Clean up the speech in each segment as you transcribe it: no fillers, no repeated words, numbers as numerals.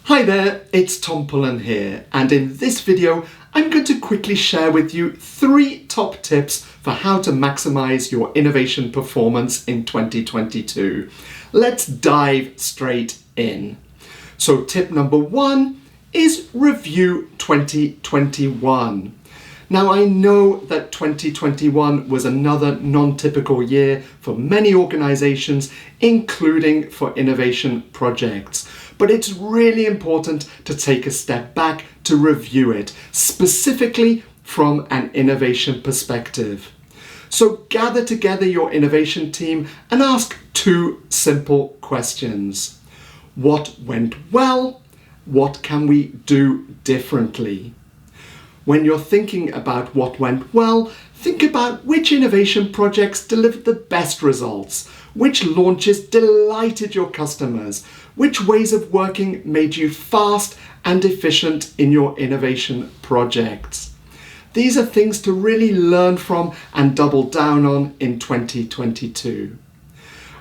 Hi there, it's Tom Pullen here, and in this video I'm going to quickly share with you 3 top tips for how to maximize your innovation performance in 2022. Let's dive straight in. So tip number 1 is review 2021. Now I know that 2021 was another non-typical year for many organizations, including for innovation projects. But it's really important to take a step back to review it, specifically from an innovation perspective. So gather together your innovation team and ask 2 simple questions. What went well? What can we do differently? When you're thinking about what went well, think about which innovation projects delivered the best results, which launches delighted your customers, which ways of working made you fast and efficient in your innovation projects. These are things to really learn from and double down on in 2022.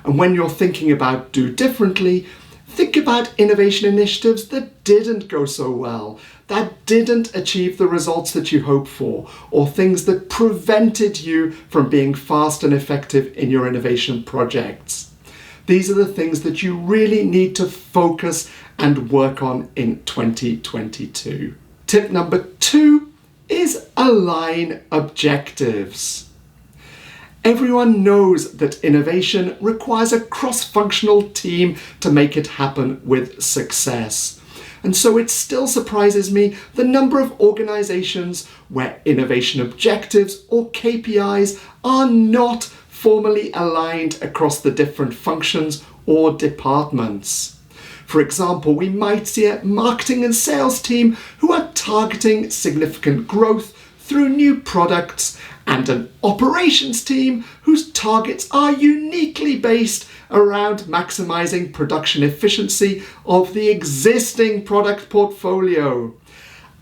And when you're thinking about do differently, think about innovation initiatives that didn't go so well, that didn't achieve the results that you hoped for, or things that prevented you from being fast and effective in your innovation projects. These are the things that you really need to focus and work on in 2022. Tip number 2 is align objectives. Everyone knows that innovation requires a cross-functional team to make it happen with success. And so it still surprises me the number of organizations where innovation objectives or KPIs are not formally aligned across the different functions or departments. For example, we might see a marketing and sales team who are targeting significant growth through new products, and an operations team whose targets are uniquely based around maximizing production efficiency of the existing product portfolio.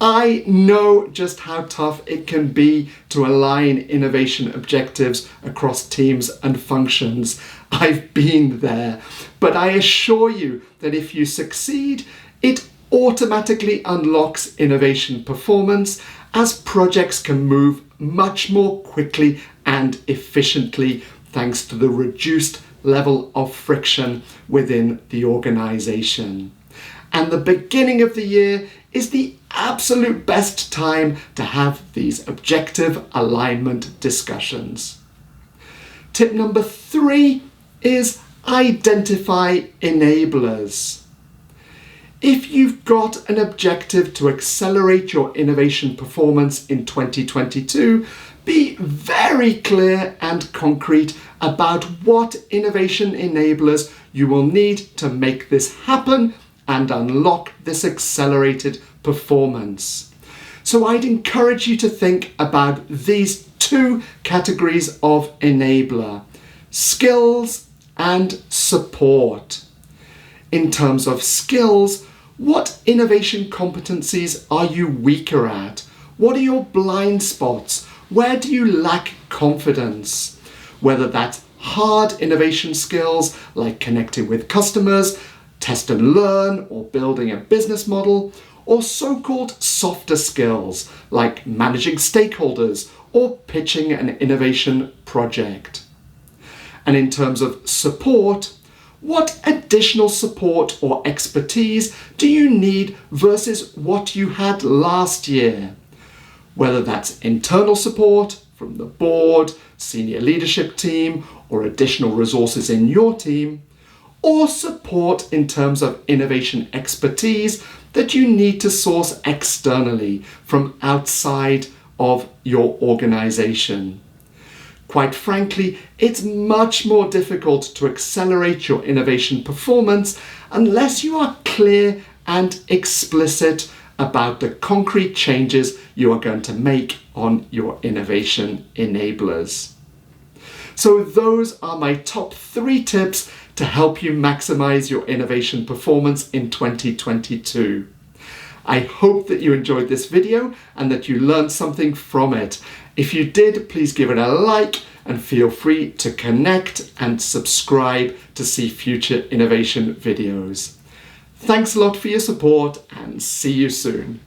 I know just how tough it can be to align innovation objectives across teams and functions. I've been there, but I assure you that if you succeed, it automatically unlocks innovation performance as projects can move much more quickly and efficiently thanks to the reduced level of friction within the organization. And the beginning of the year is the absolute best time to have these objective alignment discussions. Tip number 3 is identify enablers. If you've got an objective to accelerate your innovation performance in 2022, be very clear and concrete about what innovation enablers you will need to make this happen and unlock this accelerated performance. So I'd encourage you to think about these 2 categories of enabler: skills and support. In terms of skills, what innovation competencies are you weaker at? What are your blind spots? Where do you lack confidence? Whether that's hard innovation skills like connecting with customers, test and learn, or building a business model, or so-called softer skills like managing stakeholders or pitching an innovation project. And in terms of support, what additional support or expertise do you need versus what you had last year? Whether that's internal support from the board, senior leadership team, or additional resources in your team, or support in terms of innovation expertise that you need to source externally from outside of your organization. Quite frankly, it's much more difficult to accelerate your innovation performance unless you are clear and explicit about the concrete changes you are going to make on your innovation enablers. So those are my top 3 tips to help you maximize your innovation performance in 2022. I hope that you enjoyed this video and that you learned something from it. If you did, please give it a like and feel free to connect and subscribe to see future innovation videos. Thanks a lot for your support and see you soon.